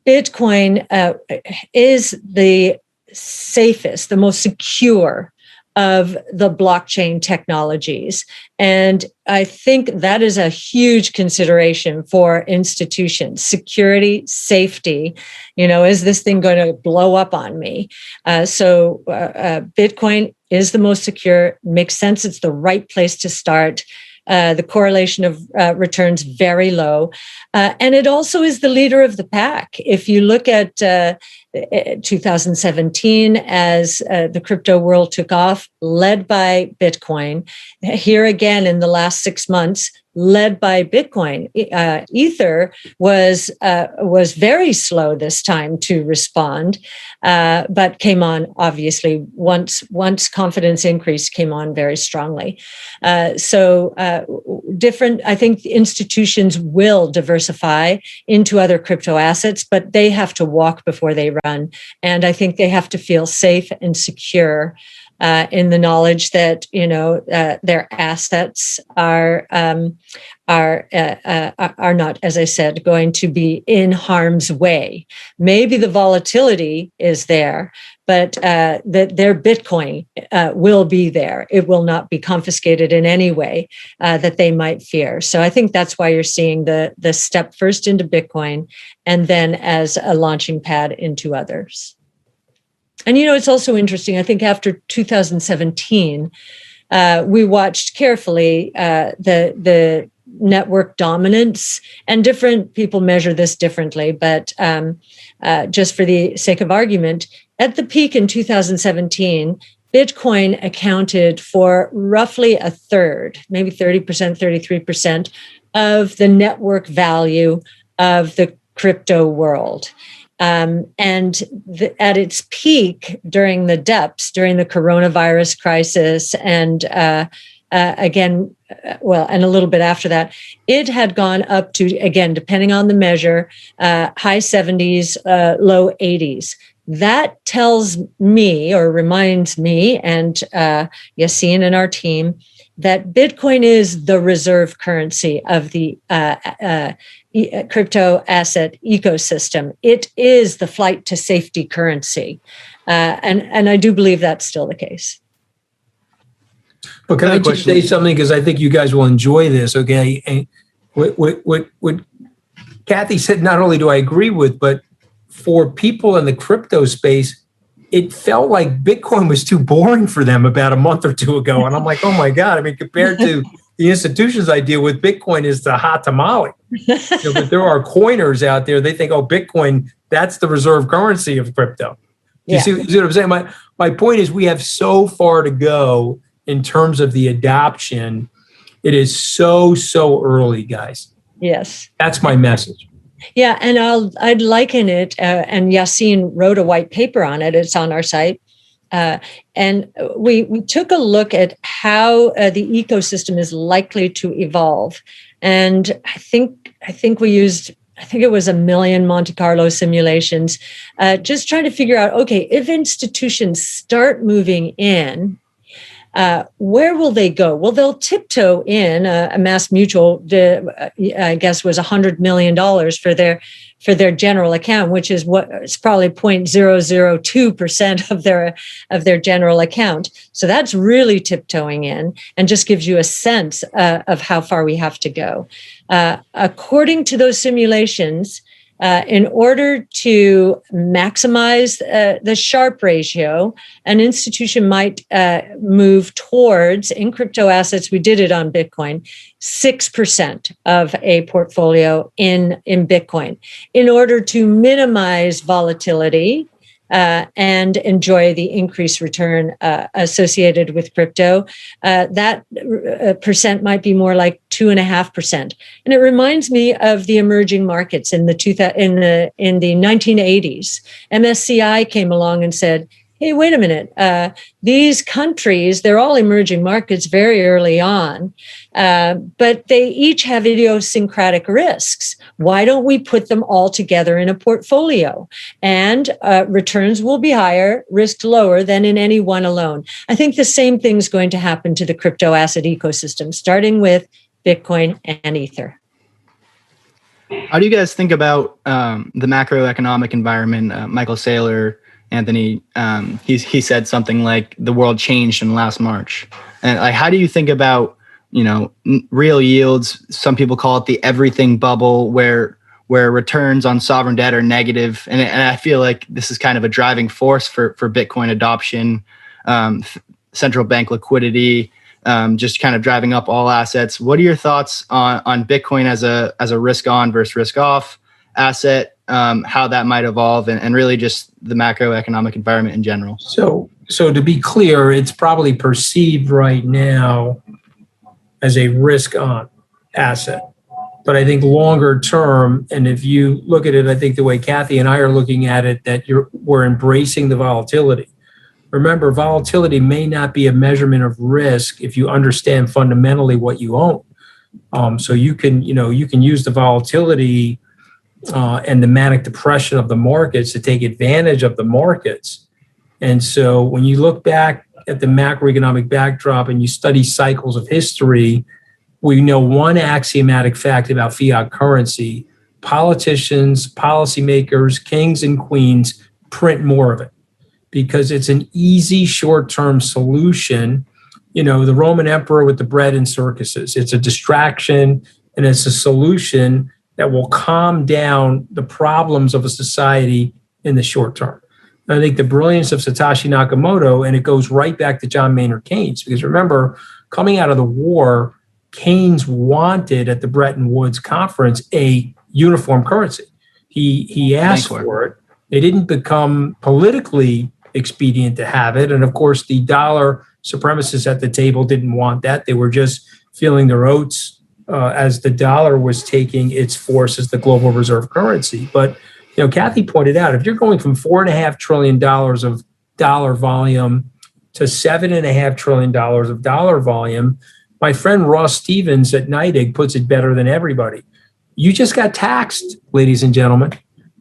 Bitcoin is the safest, the most secure of the blockchain technologies. And I think that is a huge consideration for institutions: security, safety. Is this thing going to blow up on me? So Bitcoin is the most secure. Makes sense. It's the right place to start. The correlation of returns very low. And it also is the leader of the pack. If you look at 2017, as the crypto world took off, led by Bitcoin. Here again, in the last 6 months, led by Bitcoin. Ether was very slow this time to respond, but came on, obviously, once confidence increased, came on very strongly. I think institutions will diversify into other crypto assets, but they have to walk before they run. And I think they have to feel safe and secure in the knowledge that their assets are not, as I said, going to be in harm's way. Maybe the volatility is there, but that their Bitcoin will be there. It will not be confiscated in any way that they might fear. So I think that's why you're seeing the step first into Bitcoin, and then as a launching pad into others. And, it's also interesting. I think after 2017, we watched carefully the network dominance, and different people measure this differently. But just for the sake of argument, at the peak in 2017, Bitcoin accounted for roughly a third, maybe 30%, 33% of the network value of the crypto world. At its peak during the depths, during the coronavirus crisis, and and a little bit after that, it had gone up to, again, depending on the measure, high 70s, low 80s. That tells me, or reminds me, and Yassine and our team, that Bitcoin is the reserve currency of the crypto asset ecosystem. It is the flight to safety currency. And I do believe that's still the case. But can I just say something? Because I think you guys will enjoy this, okay? And what Cathie said, not only do I agree with, but for people in the crypto space, it felt like Bitcoin was too boring for them about a month or two ago. And I'm like, oh my God. I mean, compared to the institutions I deal with, Bitcoin is the hot tamale. But there are coiners out there. They think, oh, Bitcoin, that's the reserve currency of crypto. You see what I'm saying? My point is, we have so far to go in terms of the adoption. It is so early, guys. Yes. That's my message. Yeah, and I'd liken it, and Yassine wrote a white paper on it. It's on our site. And we took a look at how the ecosystem is likely to evolve. And I think we used, I think it was 1 million Monte Carlo simulations, just trying to figure out, okay, if institutions start moving in, where will they go? Well, they'll tiptoe in. A Mass Mutual, I guess, was $100 million for their general account, which is it's probably 0.002% of their general account. So that's really tiptoeing in, and just gives you a sense of how far we have to go. According to those simulations, in order to maximize the Sharpe ratio, an institution might move towards, in crypto assets, we did it on Bitcoin, 6% of a portfolio in Bitcoin, in order to minimize volatility and enjoy the increased return associated with crypto. That percent might be more like 2.5%. And it reminds me of the emerging markets in the 1980s. MSCI came along and said, hey, wait a minute, these countries, they're all emerging markets very early on, but they each have idiosyncratic risks. Why don't we put them all together in a portfolio? And returns will be higher, risk lower than in any one alone. I think the same thing's going to happen to the crypto asset ecosystem, starting with Bitcoin and Ether. How do you guys think about the macroeconomic environment? Michael Saylor, Anthony, he said something like the world changed in last March. And like, how do you think about, real yields? Some people call it the everything bubble, where returns on sovereign debt are negative. And I feel like this is kind of a driving force for Bitcoin adoption, central bank liquidity, just kind of driving up all assets. What are your thoughts on Bitcoin as a risk on versus risk off asset, how that might evolve, and really just the macroeconomic environment in general? So to be clear, it's probably perceived right now as a risk on asset. But I think longer term, and if you look at it, I think the way Cathie and I are looking at it, that we're embracing the volatility. Remember, volatility may not be a measurement of risk if you understand fundamentally what you own. So you can use the volatility and the manic depression of the markets to take advantage of the markets. And so when you look back at the macroeconomic backdrop and you study cycles of history, we know one axiomatic fact about fiat currency: politicians, policymakers, kings and queens print more of it because it's an easy short-term solution. The Roman emperor with the bread and circuses, it's a distraction and it's a solution that will calm down the problems of a society in the short term. And I think the brilliance of Satoshi Nakamoto, and it goes right back to John Maynard Keynes, because remember, coming out of the war, Keynes wanted at the Bretton Woods conference a uniform currency. He asked for it. It didn't become politically expedient to have it. And of course, the dollar supremacists at the table didn't want that. They were just feeling their oats as the dollar was taking its force as the global reserve currency. But Cathie pointed out, if you're going from $4.5 trillion of dollar volume to $7.5 trillion of dollar volume, my friend Ross Stevens at NYDIG puts it better than everybody. You just got taxed, ladies and gentlemen.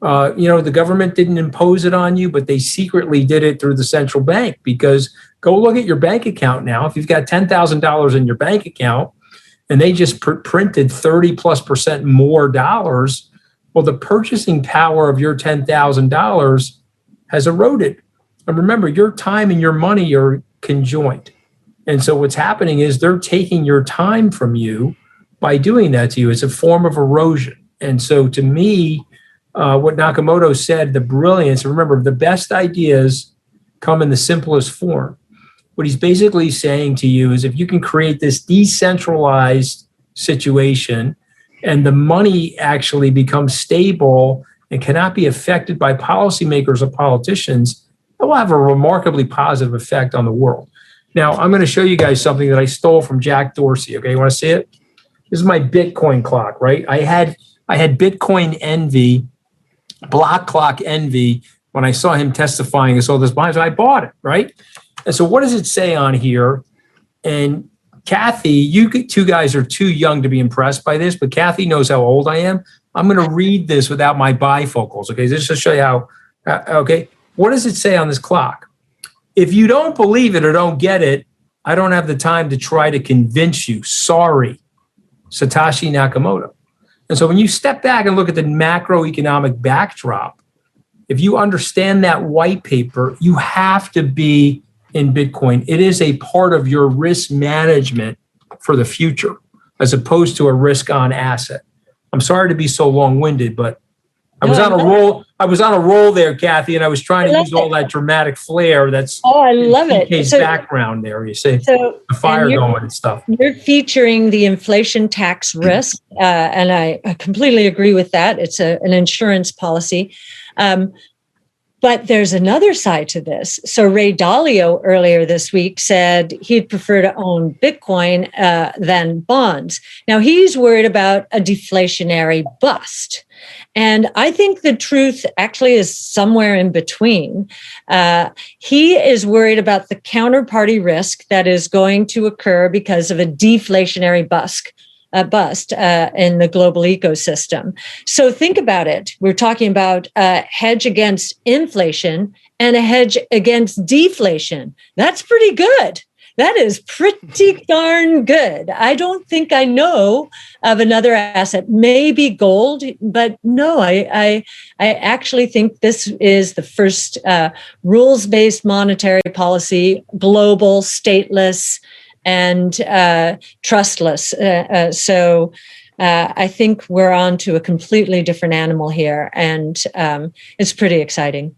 The government didn't impose it on you, but they secretly did it through the central bank, because go look at your bank account now. If you've got $10,000 in your bank account and they just printed 30+% more dollars, well, the purchasing power of your $10,000 has eroded. And remember, your time and your money are conjoined. And so what's happening is they're taking your time from you by doing that to you. It's a form of erosion. And so to me, what Nakamoto said, the brilliance, remember, the best ideas come in the simplest form. What he's basically saying to you is, if you can create this decentralized situation and the money actually becomes stable and cannot be affected by policymakers or politicians, it will have a remarkably positive effect on the world. Now, I'm going to show you guys something that I stole from Jack Dorsey. Okay, you want to see it? This is my Bitcoin clock, right? I had Bitcoin envy, block clock envy, when I saw him testifying and saw this behind, so I bought it, right? And so what does it say on here? And Cathie, you two guys are too young to be impressed by this, but Cathie knows how old I am. I'm going to read this without my bifocals, okay? Just to show you how, okay? What does it say on this clock? If you don't believe it or don't get it, I don't have the time to try to convince you. Sorry, Satoshi Nakamoto. And so when you step back and look at the macroeconomic backdrop, if you understand that white paper, you have to be in Bitcoin. It is a part of your risk management for the future, as opposed to a risk on asset. I'm sorry to be so long-winded, but I was on a roll. I was on a roll there, Cathie, and I was trying to use all that dramatic flair. That's I love it. Case background there. You see the fire going and stuff. You're featuring the inflation tax risk, and I completely agree with that. It's an insurance policy. But there's another side to this. So Ray Dalio earlier this week said he'd prefer to own Bitcoin than bonds. Now, he's worried about a deflationary bust. And I think the truth actually is somewhere in between. He is worried about the counterparty risk that is going to occur because of a deflationary bust in the global ecosystem. So think about it. We're talking about a hedge against inflation and a hedge against deflation. That's pretty good. That is pretty darn good. I don't think I know of another asset, maybe gold, but no, I actually think this is the first rules-based monetary policy, global, stateless, and trustless. So I think we're on to a completely different animal here, and it's pretty exciting.